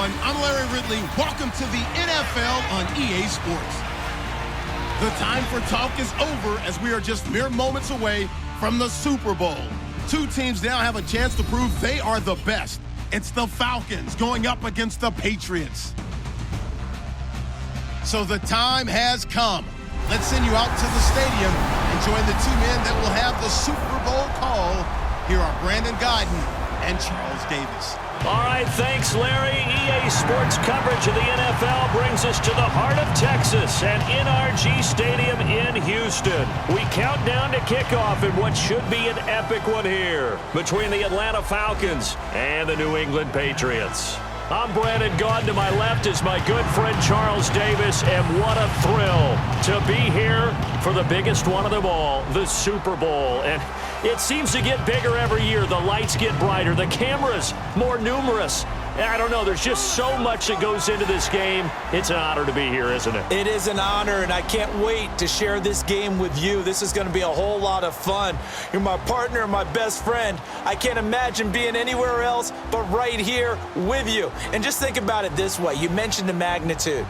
everyone. I'm Larry Ridley. Welcome to the NFL on EA Sports. The time for talk is over as we are just mere moments away from the Super Bowl. Two teams now have a chance to prove they are the best. It's the Falcons going up against the Patriots. So the time has come. Let's send you out to the stadium and join the two men that will have the Super Bowl call. Here are Brandon Guyton and Charles Davis. All right, thanks, Larry. EA Sports coverage of the NFL brings us to the heart of Texas and NRG Stadium in Houston. We count down to kickoff in what should be an epic one here between the Atlanta Falcons and the New England Patriots. I'm Brandon Guyton. To my left is my good friend Charles Davis, and what a thrill to be here for the biggest one of them all, the Super Bowl. And it seems to get bigger every year. The lights get brighter, the cameras more numerous. I don't know, there's just so much that goes into this game. It's an honor to be here, isn't it? It is an honor, and I can't wait to share this game with you. This is going to be a whole lot of fun. You're my partner, my best friend. I can't imagine being anywhere else but right here with you. And just think about it this way. You mentioned the magnitude.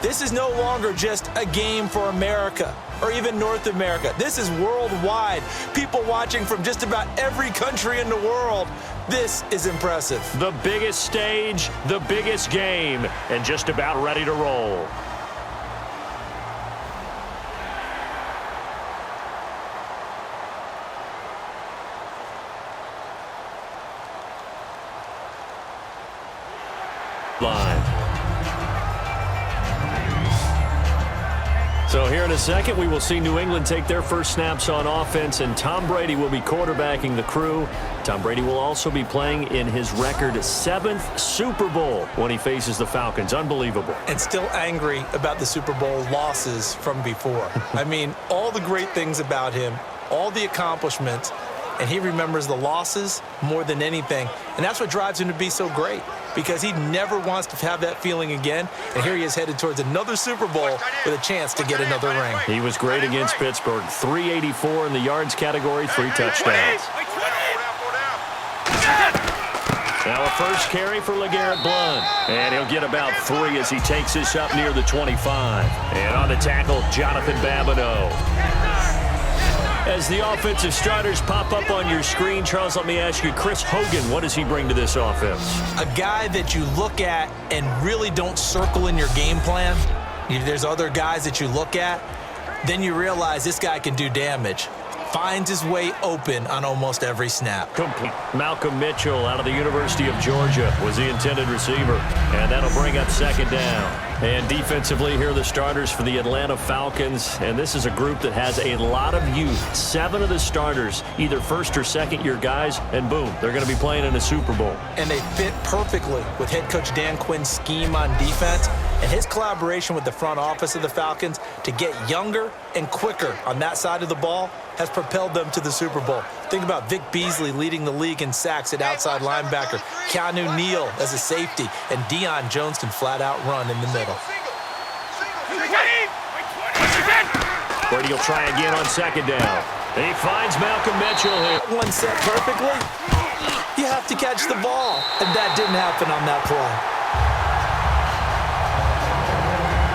This is no longer just a game for America or even North America. This is worldwide. People watching from just about every country in the world. This is impressive. The biggest stage, the biggest game, and just about ready to roll. Line. So here in a second, we will see New England take their first snaps on offense, and Tom Brady will be quarterbacking the crew. Tom Brady will also be playing in his record 7th Super Bowl when he faces the Falcons. Unbelievable. And still angry about the Super Bowl losses from before. I mean, all the great things about him, all the accomplishments, and he remembers the losses more than anything. And that's what drives him to be so great, because he never wants to have that feeling again. And here he is headed towards another Super Bowl with a chance to get another ring. He was great against Pittsburgh. 384 in the yards category, 3 touchdowns. Now a first carry for LeGarrette Blount. And he'll get about 3 as he takes this up near the 25. And on the tackle, Jonathan Babineau. As the offensive starters pop up on your screen, Charles, let me ask you, Chris Hogan, what does he bring to this offense? A guy that you look at and really don't circle in your game plan. There's other guys that you look at, then you realize this guy can do damage. Finds his way open on almost every snap. Complete. Malcolm Mitchell out of the University of Georgia was the intended receiver. And that'll bring up second down. And defensively, here are the starters for the Atlanta Falcons. And this is a group that has a lot of youth. 7 of the starters, either first or second-year guys, and boom, they're going to be playing in a Super Bowl. And they fit perfectly with head coach Dan Quinn's scheme on defense and his collaboration with the front office of the Falcons to get younger and quicker on that side of the ball has propelled them to the Super Bowl. Think about Vic Beasley leading the league in sacks at outside linebacker, Keanu Neal as a safety, and Deion Jones can flat-out run in the middle. Brady will try again on second down. And he finds Malcolm Mitchell here. One set perfectly, you have to catch the ball, and that didn't happen on that play.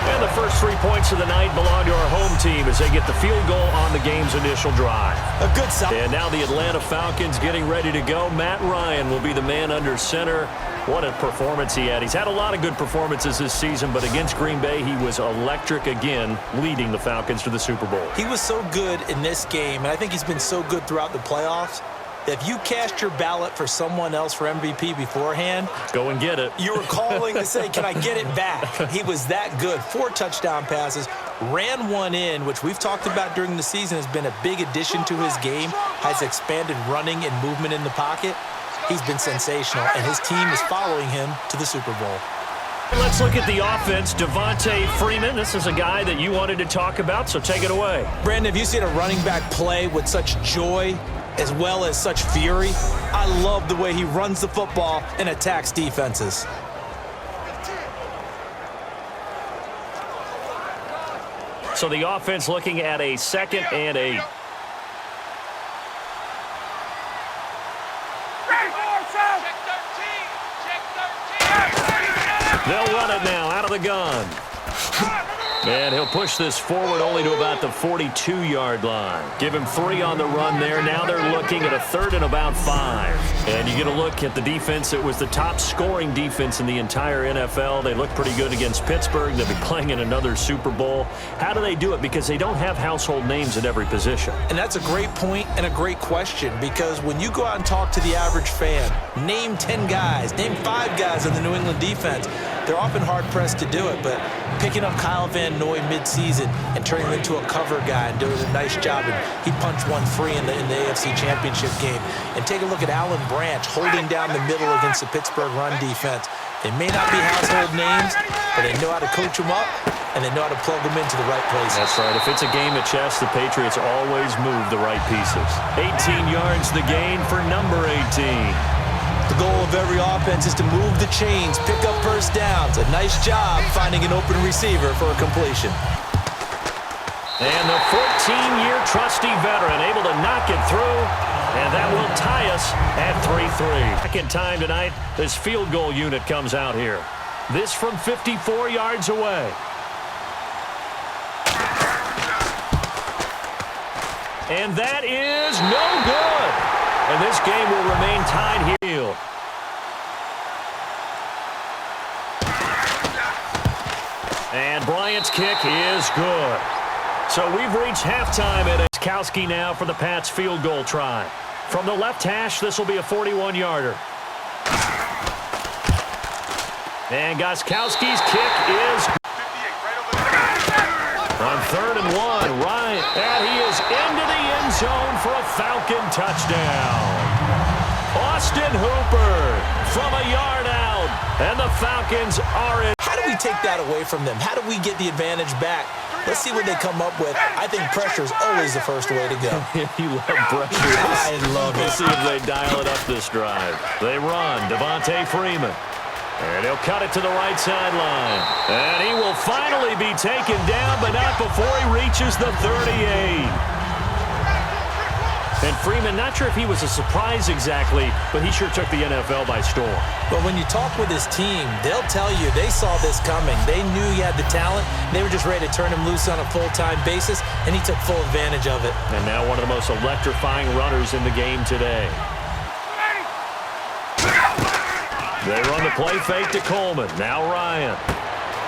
And the first 3 points of the night belong to our home team as they get the field goal on the game's initial drive. A good sign. And now the Atlanta Falcons getting ready to go. Matt Ryan will be the man under center. What a performance he had. He's had a lot of good performances this season, but against Green Bay, he was electric again, leading the Falcons to the Super Bowl. He was so good in this game, and I think he's been so good throughout the playoffs. If you cast your ballot for someone else for MVP beforehand, go and get it. You were calling to say, can I get it back? He was that good. 4 touchdown passes, ran one in, which we've talked about during the season has been a big addition to his game, has expanded running and movement in the pocket. He's been sensational, and his team is following him to the Super Bowl. Let's look at the offense. Devontae Freeman, this is a guy that you wanted to talk about, so take it away. Brandon, have you seen a running back play with such joy as well as such fury? I love the way he runs the football and attacks defenses. So the offense looking at a 2nd and 8. They'll run it now out of the gun. And he'll push this forward only to about the 42-yard line. Give him 3 on the run there. Now they're looking at a 3rd and about 5. And you get a look at the defense. It was the top scoring defense in the entire NFL. They look pretty good against Pittsburgh. They'll be playing in another Super Bowl. How do they do it? Because they don't have household names at every position. And that's a great point and a great question, because when you go out and talk to the average fan, name 10 guys, name 5 guys in the New England defense, they're often hard-pressed to do it. But picking up Kyle Van Noy mid-season and turning him into a cover guy and doing a nice job, and he punched one free in the AFC Championship game. And take a look at Alan Branch holding down the middle against the Pittsburgh run defense. They may not be household names, but they know how to coach them up, and they know how to plug them into the right places. That's right. If it's a game of chess, the Patriots always move the right pieces. 18 yards the gain for number 18. The goal of every offense is to move the chains, pick up first downs. A nice job finding an open receiver for a completion. And the 14-year trusty veteran able to knock it through, and that will tie us at 3-3. Second time tonight, this field goal unit comes out here. This from 54 yards away. And that is no good. And this game will remain tied here. And Bryant's kick is good. So we've reached halftime at Gostkowski now for the Pats field goal try. From the left hash, this will be a 41-yarder. And Gostkowski's kick is on 3rd and 1. Ryan, and he is into the end zone for a Falcon touchdown. Austin Hooper from a yard out, and the Falcons are in. How do we take that away from them? How do we get the advantage back? Let's see what they come up with. I think pressure is always the first way to go. You love pressure. I love it. We'll see if they dial it up this drive. They run. Devontae Freeman. And he'll cut it to the right sideline. And he will finally be taken down, but not before he reaches the 38. And Freeman, not sure if he was a surprise exactly, but he sure took the NFL by storm. But when you talk with his team, they'll tell you they saw this coming. They knew he had the talent. They were just ready to turn him loose on a full-time basis, and he took full advantage of it. And now one of the most electrifying runners in the game today. They run the play fake to Coleman. Now Ryan.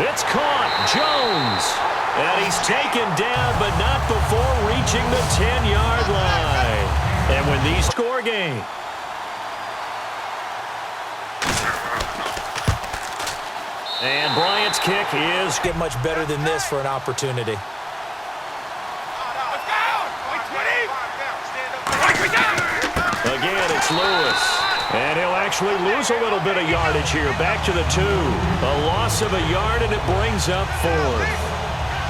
It's caught. Jones. And he's taken down, but not before reaching the 10-yard line. And when these score game. And Bryant's kick is get much better than this for an opportunity. Again, it's Lewis. And he'll actually lose a little bit of yardage here. Back to the 2. A loss of a yard, and it brings up 4th.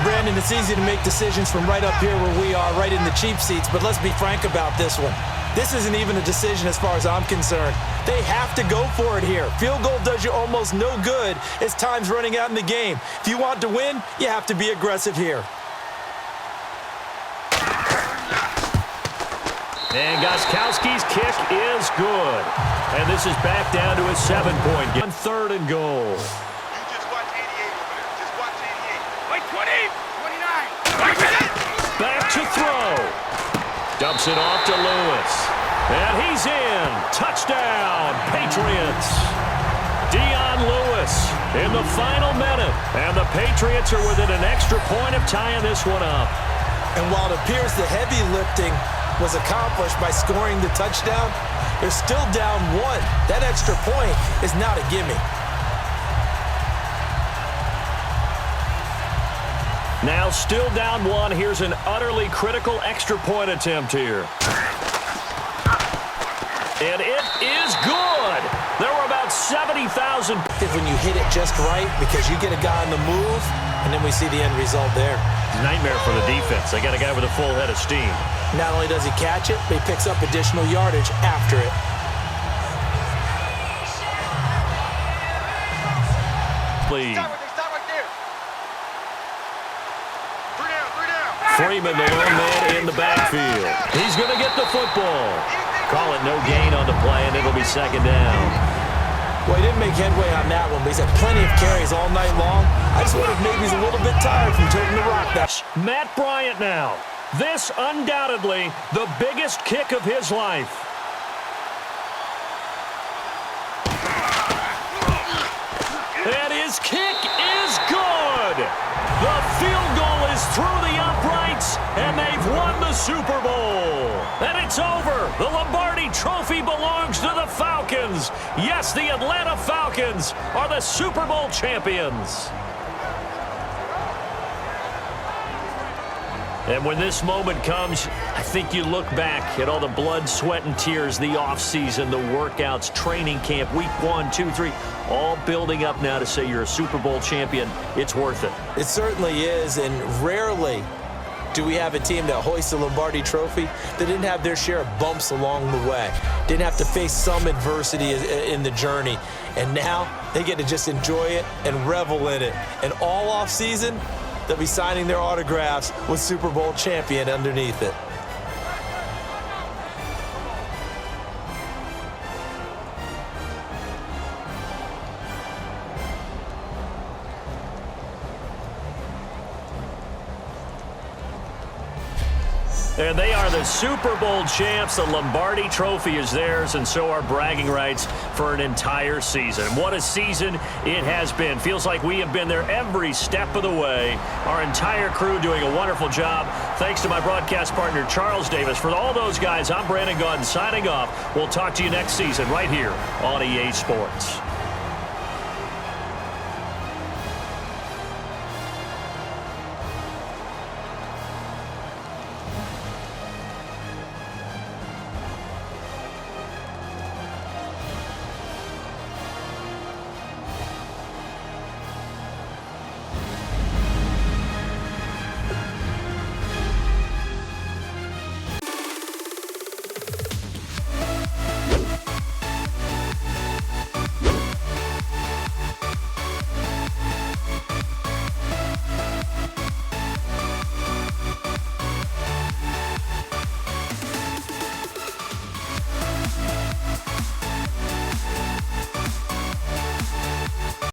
Brandon, it's easy to make decisions from right up here where we are, right in the cheap seats, but let's be frank about this one. This isn't even a decision as far as I'm concerned. They have to go for it here. Field goal does you almost no good as time's running out in the game. If you want to win, you have to be aggressive here. And Gostkowski's kick is good. And this is back down to a 7-point game. On 3rd and goal. Back to throw. Dumps it off to Lewis. And he's in. Touchdown, Patriots. Dion Lewis in the final minute. And the Patriots are within an extra point of tying this one up. And while it appears the heavy lifting was accomplished by scoring the touchdown, they're still down 1. That extra point is not a gimme. Now still down 1. Here's an utterly critical extra point attempt here. And it is good. There were about 70,000. When you hit it just right, because you get a guy on the move, and then we see the end result there. Nightmare for the defense. They got a guy with a full head of steam. Not only does he catch it, but he picks up additional yardage after it. Lead. Freeman, the lone man in the backfield. He's going to get the football. Call it no gain on the play, and it'll be 2nd down. Well, he didn't make headway on that one, but he's had plenty of carries all night long. I just wonder if maybe he's a little bit tired from toting the rock. Matt Bryant now. This undoubtedly the biggest kick of his life. And his kick is good. The field goal is through the uprights, and they've won the Super Bowl. And it's over. The Lombardi Trophy belongs to the Falcons. Yes, the Atlanta Falcons are the Super Bowl champions. And when this moment comes, I think you look back at all the blood, sweat, and tears, the offseason, the workouts, training camp, week 1, 2, 3, all building up now to say you're a Super Bowl champion. It's worth it. It certainly is, and rarely do we have a team that hoists the Lombardi Trophy that didn't have their share of bumps along the way, didn't have to face some adversity in the journey, and now they get to just enjoy it and revel in it. And all offseason, they'll be signing their autographs with Super Bowl champion underneath it. And they are the Super Bowl champs. The Lombardi Trophy is theirs, and so are bragging rights for an entire season. What a season it has been. Feels like we have been there every step of the way. Our entire crew doing a wonderful job. Thanks to my broadcast partner, Charles Davis. For all those guys, I'm Brandon Gaudin signing off. We'll talk to you next season right here on EA Sports.